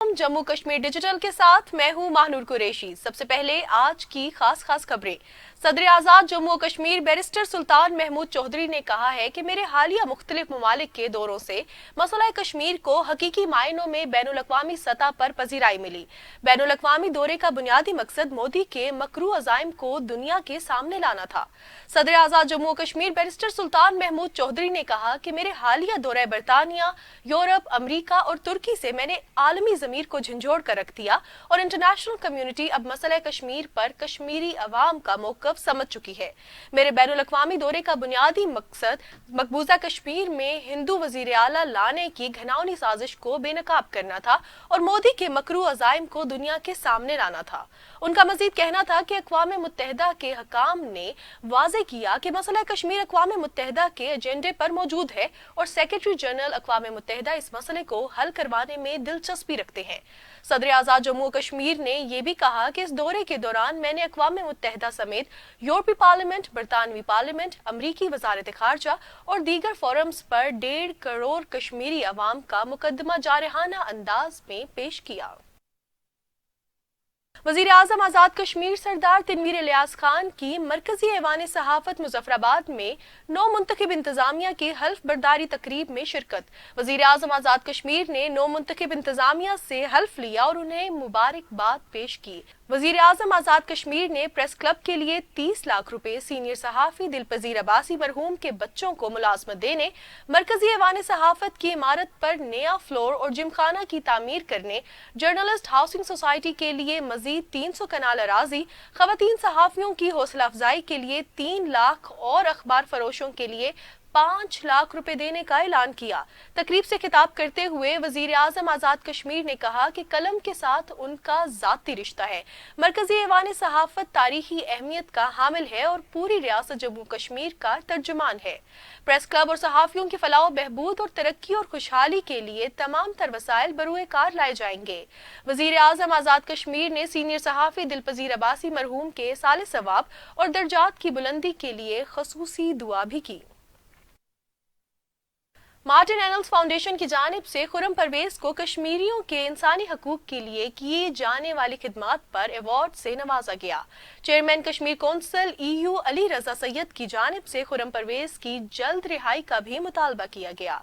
अलैकुम। जम्मू कश्मीर डिजिटल के साथ मैं हूं माहनूर कुरैशी। सबसे पहले आज की खास खबरें। सदर आज़ाद जम्मू कश्मीर बैरिस्टर सुल्तान महमूद चौधरी ने कहा है कि मेरे हालिया मुख्तलिफ ममालिक के दौरों से मसला कश्मीर को हकीकी मायनों में बैनुल-अक़वामी सतह पर पजीराई मिली। बैनुल-अक़वामी दौरे का बुनियादी मकसद मोदी के मकरू अज़ाइम को दुनिया के सामने लाना था। सदर आज़ाद जम्मू कश्मीर बैरिस्टर सुल्तान महमूद चौधरी ने कहा कि मेरे हालिया दौरे बरतानिया, यूरोप, अमरीका और तुर्की से मैंने आलमी ज़मीर को झंझोड़ कर रख दिया और इंटरनेशनल कम्युनिटी अब मसला कश्मीर पर कश्मीरी अवाम का मौक़िफ़ समझ चुकी है। मेरे बैनुल-अक़वामी दौरे का बुनियादी मकसद मकबूजा कश्मीर में हिंदू वज़ीर आला लाने की घिनौनी साजिश को बेनकाब करना था और मोदी के मकरू अज़ाइम को दुनिया के सामने लाना था। उनका मजीद कहना था कि अक़वाम मुत्तहिदा के हकाम ने वाज़े किया कि मसला कश्मीर अक़वाम मुत्तहिदा के एजेंडे पर मौजूद है और सेक्रेटरी जनरल अक़वाम मुत्तहिदा इस मसले को हल करवाने में दिलचस्पी रखते हैं। सदर आज़ाद जम्मू कश्मीर ने यह भी कहा कि इस दौरे के दौरान मैंने अक़वाम मुत्तहिदा समेत यूरोपीय पार्लियामेंट, बरतानवी पार्लियामेंट, अमरीकी वज़ारत ख़ारजा और दीगर फोरम्स पर 1.5 करोड़ कश्मीरी अवाम का मुकदमा जारहाना अंदाज में पेश किया। वज़ीर आज़म आज़ाद कश्मीर सरदार तनवीर इलियास खान की मरकजी ऐवान सहाफ़त मुज़फ़्फ़राबाद में नौ मुंतखब इंतज़ामिया की हल्फ बर्दारी तकरीब में शिरकत। वज़ीर आज़म आज़ाद कश्मीर ने नौ मुंतखब इंतज़ामिया से हल्फ लिया और उन्हें मुबारकबाद पेश की। वज़ीर आज़म आज़ाद कश्मीर ने प्रेस क्लब के लिए 30 लाख रुपए, सीनियर सहाफ़ी दिलपज़ीर अब्बासी मरहूम के बच्चों को मुलाज़मत देने, मरकजी ऐवान सहाफ़त की इमारत पर नया फ्लोर और जिमखाना की तामीर करने, जर्नलिस्ट हाउसिंग सोसाइटी के लिए मजीद 300 कनाल अराजी, ख़वातीन सहाफ़ियों की हौसला अफजाई के लिए 3 लाख और अखबार फरोशों के लिए 5 लाख रुपए देने का ऐलान किया। तकरीब से खिताब करते हुए वज़ीर आज़म आज़ाद कश्मीर ने कहा कि कलम के साथ उनका ज़ाती रिश्ता है। मरकजी ऐवान सहाफ़त तारीखी अहमियत का हामिल है और पूरी रियासत जम्मू कश्मीर का तर्जुमान है। प्रेस क्लब और सहाफ़ियों की फलाह बहबूद और तरक्की और खुशहाली के लिए तमाम तर वसाइल बरूए कार लाए जाएंगे। वज़ीर आज़म आज़ाद कश्मीर ने सीनियर सहाफ़ी दिलपज़ीर अब्बासी मरहूम के साले सवाब और दर्जात की बुलंदी के लिए ख़ुसूसी दुआ भी की। मार्टिन एनल्स फाउंडेशन की जानिब से खुर्रम परवेज को कश्मीरियों के इंसानी हकूक के लिए किए जाने वाली खिदमात पर अवार्ड से नवाजा गया। Chairman Kashmir council EU Ali Raza Syed की जानिब से खुर्रम परवेज की जल्द रिहाई का भी मुतालबा किया गया।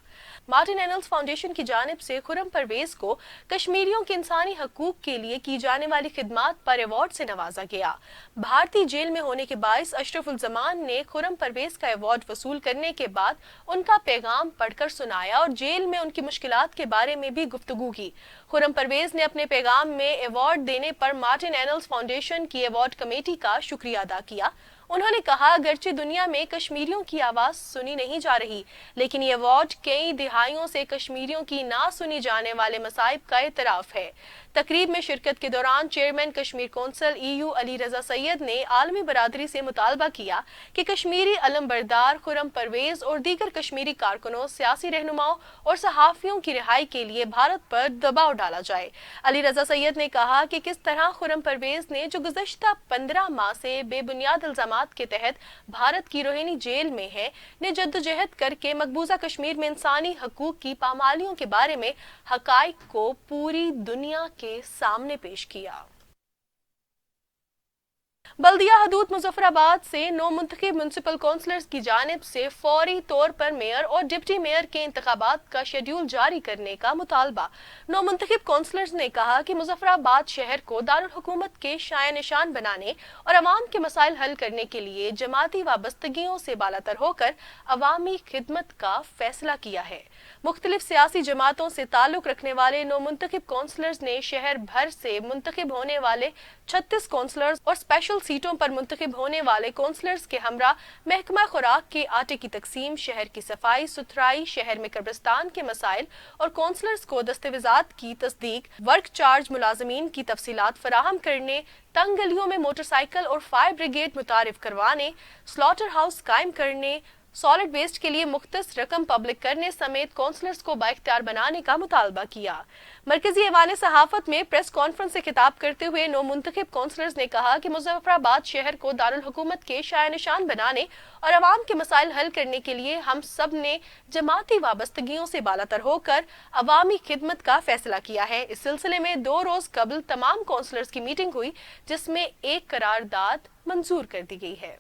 मार्टिन एनल्स फाउंडेशन की जानिब से खुर्रम परवेज को कश्मीरियों के इंसानी हकूक के लिए की जाने वाली खिदमात पर अवार्ड से नवाजा गया। भारतीय जेल में होने के बाइस अशरफुल जमान ने खुर्रम परवेज का अवार्ड वसूल करने के बाद उनका पैगाम पढ़कर सुनाया और जेल में उनकी मुश्किलात के बारे में भी गुफ्तगू की। खुर्रम परवेज ने अपने पैगाम में अवार्ड देने पर मार्टिन एनल्स फाउंडेशन की अवार्ड कमेटी का शुक्रिया अदा किया। उन्होंने कहा, अगरचे दुनिया में कश्मीरियों की आवाज सुनी नहीं जा रही, लेकिन ये अवार्ड कई दिहाइयों से कश्मीरियों की ना सुनी जाने वाले मसाइब का एतराफ है। तकरीब में शिरकत के दौरान chairman Kashmir council EU Ali Raza Syed ने आलमी बरादरी से मुतालबा किया कि कश्मीरी अलमबरदार खुर्रम परवेज और दीगर कश्मीरी कारकुनों, सियासी रहनुमाओं और सहाफ़ियों की रिहाई के लिए भारत पर दबाव डाला जाए। अली रजा सैयद ने कहा कि किस तरह खुर्रम परवेज ने, जो गुज़श्ता 15 माह से बेबुनियाद इल्ज़ामात के तहत भारत की रोहिणी जेल में है, ने जद्दोजहद करके मकबूजा कश्मीर में इंसानी हकूक की पामालियों के बारे में हकाइक को पूरी दुनिया के सामने पेश किया। बल्दिया हदूद मुज़फ़्फ़राबाद से नौ मुंतखब म्युनिसिपल काउंसलर्स की जानिब से फौरी तौर पर मेयर और डिप्टी मेयर के इंतखाबात का शेड्यूल जारी करने का मुतालबा। नौ मुंतखब काउंसलर्स ने कहा कि मुज़फ़्फ़राबाद शहर को दारुल हुकूमत के शाया निशान बनाने और अवाम के मसाइल हल करने के लिए जमाती वाबस्तगियों से बालातर होकर अवामी खिदमत का फैसला किया है। मुख्तलिफ सियासी जमातों से ताल्लुक रखने वाले नौ मुंतखब काउंसलर्स ने शहर भर से मुंतखब होने वाले 36 काउंसलर्स और स्पेशल सीटों पर मुंतखब होने वाले काउंसलर्स के हमरा महकमा खुराक के आटे की तकसीम, शहर की सफाई सुथराई, शहर में कब्रिस्तान के मसाइल और काउंसलर्स को दस्तावेजात की तस्दीक, वर्क चार्ज मुलाजमीन की तफसीलात फराहम करने, तंग गलियों में मोटरसाइकिल और फायर ब्रिगेड मुतारिफ करवाने, स्लॉटर हाउस कायम करने, सॉलिड वेस्ट के लिए मुख्तस रकम पब्लिक करने समेत कौंसलर्स को बाइख्तियार बनाने का मुतालबा किया। मरकजी ऐवान सहाफत में प्रेस कॉन्फ्रेंस से खिताब करते हुए नौ मुंतखब कौंसलर्स ने कहा कि मुजफ्फराबाद शहर को दारुल हुकूमत के शाया निशान बनाने और अवाम के मसाइल हल करने के लिए हम सब ने जमाती वाबस्तगियों से बालातर होकर अवामी खिदमत का फैसला किया है। इस सिलसिले में 2 रोज कबल तमाम कौंसलर्स की मीटिंग हुई, जिसमें एक करारदाद मंजूर कर दी गई है।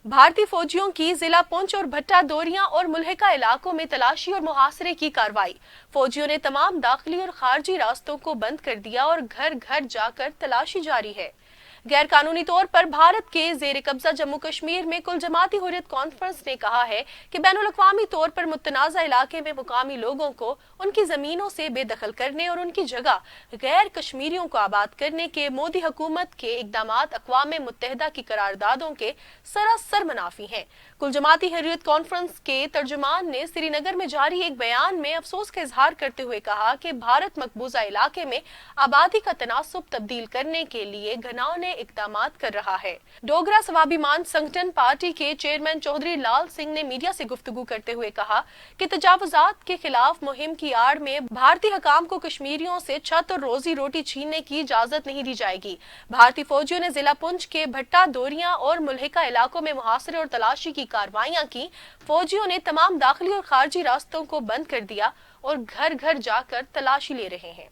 भारतीय फौजियों की जिला पुंछ और भट्टा दोरियां और मुल्हिका इलाकों में तलाशी और मुहासरे की कार्रवाई। फौजियों ने तमाम दाखिली और खारजी रास्तों को बंद कर दिया और घर घर जाकर तलाशी जारी है। गैर कानूनी तौर पर भारत के जेर कब्जा जम्मू कश्मीर में कुल जमाती हुर्रियत कॉन्फ्रेंस ने कहा है कि बैनुल अक़वामी तौर पर मुतनाज़ा इलाके में मुकामी लोगों को उनकी जमीनों से बेदखल करने और उनकी जगह गैर कश्मीरियों को आबाद करने के मोदी हुकूमत के इक़दामात अक़वाम मुत्तहिदा की करारदादों के सरासर मुनाफी हैं। कुल जमाती हुर्रियत कॉन्फ्रेंस के तर्जुमान ने श्रीनगर में जारी एक बयान में अफसोस का इजहार करते हुए कहा कि भारत मकबूजा इलाके में आबादी का तनासुब तब्दील करने के लिए घिनौने इक़दामात कर रहा है। डोगरा स्वाभिमान संगठन पार्टी के चेयरमैन चौधरी लाल सिंह ने मीडिया से गुफ्तगू करते हुए कहा कि तजावुजात के खिलाफ मुहिम की आड़ में भारतीय हकाम को कश्मीरियों से छत और रोजी रोटी छीनने की इजाजत नहीं दी जाएगी। भारतीय फौजियों ने जिला पुंछ के भट्टा दोरियां और मुल्हिका इलाकों में मुहासरे और तलाशी की कार्रवाइयां की। फौजियों ने तमाम दाखिली और खारजी रास्तों को बंद कर दिया और घर घर जाकर तलाशी ले रहे हैं।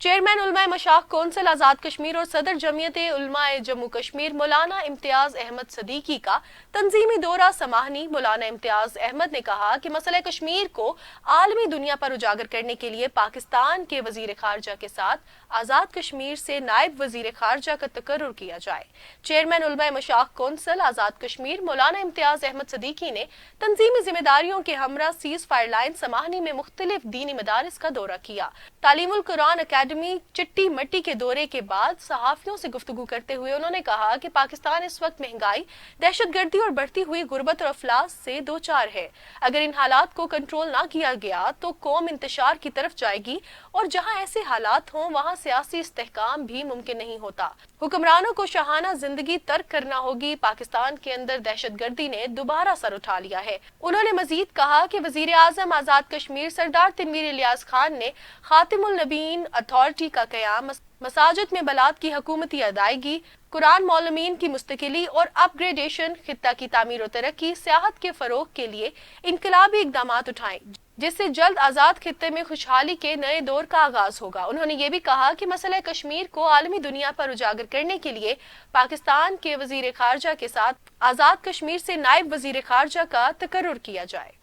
चेयरमैन उलमा मशाइख कौंसिल आज़ाद कश्मीर और सदर जमीयत उलमा जम्मू कश्मीर मौलाना इम्तियाज अहमद सदीकी का तंजीमी दौरा समाहनी। मौलाना इम्तियाज अहमद ने कहा कि मसला कश्मीर को आलमी दुनिया पर उजागर करने के लिए पाकिस्तान के वजीर खारजा के साथ आज़ाद कश्मीर से नायब वजीर खारजा का तकर्रुर किया जाए। चेयरमैन उलमा मशाइख कौंसिल आज़ाद कश्मीर मौलाना इम्तियाज अहमद सदीकी ने तंजीमी जिम्मेदारियों के हमरा सीज फायर लाइन समाहनी में मुख्तलिफ दीनी मदारिस का दौरा किया। तालीमुल कुरान अकेडमी चिट्टी मट्टी के दौरे के बाद सहाफियों से गुफ्तगू करते हुए उन्होंने कहा कि पाकिस्तान इस वक्त महंगाई, दहशतगर्दी और बढ़ती हुई गुर्बत और अफलास से दो चार है। अगर इन हालात को कंट्रोल ना किया गया तो कौम इंतशार की तरफ जाएगी और जहां ऐसे हालात हों वहां सियासी इस्तेहकाम भी मुमकिन नहीं होता। हुक्मरानों को शाहाना जिंदगी तर्क करना होगी। पाकिस्तान के अंदर दहशतगर्दी ने दोबारा सर उठा लिया है। उन्होंने मजीद कहा कि वजीर आजम आजाद कश्मीर सरदार तनवीर इलियास खान ने खातिमुल नबीन अथॉरिटी का कयाम, मसाजिद में बलात की हुकूमती अदायगी, कुरान मौलमीन की मुस्तकिली और अपग्रेडेशन, खित्ता की तामीर और तरक्की, सियाहत के फरोग के लिए इनकलाबी इकदामात उठाएं, जिससे जल्द आजाद खित्ते में खुशहाली के नए दौर का आगाज होगा। उन्होंने ये भी कहा कि मसला कश्मीर को आलमी दुनिया पर उजागर करने के लिए पाकिस्तान के वजीर खारजा के साथ आजाद कश्मीर से नायब वजीर खारजा का तकर्रुर किया जाए।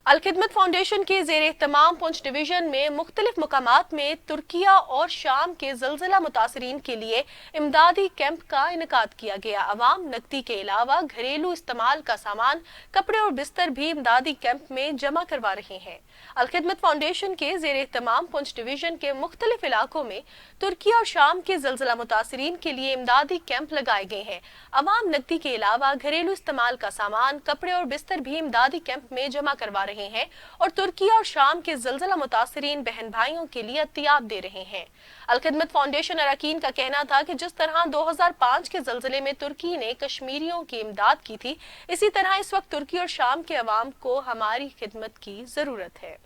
अल-खिदमत फाउंडेशन के ज़ेर एहतमाम पुंछ डिवीजन में मुख्तलिफ मकामात में तुर्किया और शाम के ज़लज़ला मुतासरीन के लिए इमदादी कैंप का इनेकाद किया गया। अवाम नकदी के अलावा घरेलू इस्तेमाल का सामान, कपड़े और बिस्तर भी इमदादी कैंप में जमा करवा रहे हैं। अल-खिदमत फाउंडेशन के ज़ेर एहतमाम पुंछ डिवीजन के मुख्तलिफ इलाकों में तुर्किया और शाम के ज़लज़ला मुतासरीन के लिए इमदादी कैंप लगाए गए हैं। अवाम नकदी के अलावा घरेलू इस्तेमाल का सामान, कपड़े और बिस्तर भी इमदादी कैंप में जमा करवा रहे हैं और तुर्किया और शाम के ज़लज़ला मुतासरीन बहन भाइयों के लिए अतियाब दे रहे हैं। अल-खिदमत फाउंडेशन अरकान का कहना था कि जिस तरह 2005 के ज़लज़ले में तुर्की ने कश्मीरियों की इमदाद की थी, इसी तरह इस वक्त तुर्की और शाम के अवाम को हमारी खिदमत की जरूरत है।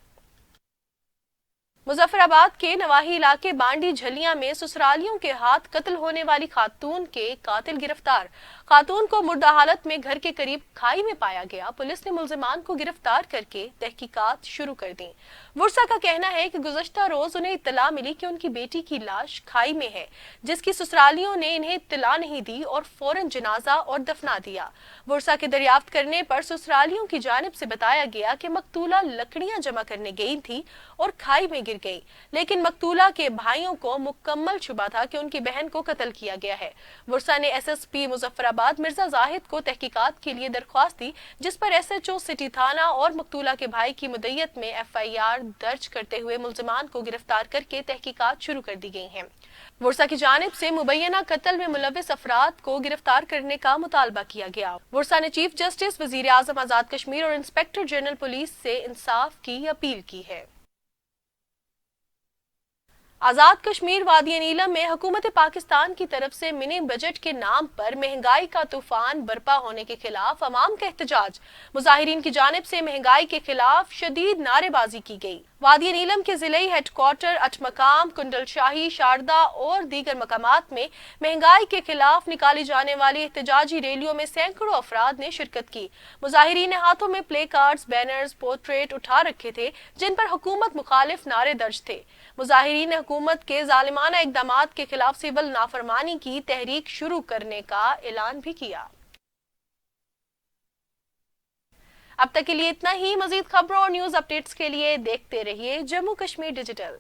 मुजफ्फराबाद के नवाही इलाके बांडी झलिया में ससुरालियों के हाथ कत्ल होने वाली खातून के कातिल गिरफ्तार। खातून को मुर्दा हालत में घर के करीब खाई में पाया गया। पुलिस ने मुल्जिमान को गिरफ्तार करके तहकीकात शुरू कर दी। वर्सा का कहना है कि गुज़श्ता रोज उन्हें इत्तला मिली कि उनकी बेटी की लाश खाई में है, जिसकी ससुरालियों ने इन्हें इत्तला नहीं दी और फौरन जनाजा और दफना दिया। वर्सा के दरियाफ्त करने पर ससुरालियों की जानिब से बताया गया कि मकतूला लकड़ियां जमा करने गई थी और खाई में गिर गई, लेकिन मकतूला के भाइयों को मुकम्मल शुबा था कि उनकी बहन को कत्ल किया गया है। वर्सा ने एसएसपी मुजफ्फराबाद मिर्जा जाहिद को तहकीकात के लिए दरख्वास्त दी, जिस पर एसएचओ सिटी थाना और मकतूला के भाई की मुद्दत में एफआईआर दर्ज करते हुए मुल्जिमान को गिरफ्तार करके तहकीकात शुरू कर दी गई हैं। वर्सा की जानिब से मुबैना कत्ल में मुलव्विस अफराद को गिरफ्तार करने का मुतालबा किया गया। वर्सा ने चीफ जस्टिस, वजीर आजम आजाद कश्मीर और इंस्पेक्टर जनरल पुलिस से इंसाफ की अपील की है। आजाद कश्मीर वादी नीलम में हुकूमत पाकिस्तान की तरफ से मिनी बजट के नाम पर महंगाई का तूफान बरपा होने के खिलाफ अवाम का एहतजाज। मुजाहिरीन की जानिब से महंगाई के खिलाफ शदीद नारेबाजी की गई। वादी नीलम के जिले हेडक्वार्टर अटमकाम, कुंडल शाही, शारदा और दीगर मकामात में महंगाई के खिलाफ निकाली जाने वाली एहतजाजी रैलियों में सैकड़ों अफराद ने शिरकत की। मुजाहिरीन ने हाथों में प्ले कार्ड्स, बैनर्स, पोर्ट्रेट उठा रखे थे जिन पर हुकूमत मुखालिफ नारे दर्ज थे। मुजाहिरीन ने हुकूमत के जालिमाना इक़दामात के खिलाफ सिविल नाफरमानी की तहरीक शुरू करने का ऐलान भी किया। अब तक के लिए इतना ही। मजीद खबरों और न्यूज़ अपडेट्स के लिए देखते रहिए जम्मू कश्मीर डिजिटल।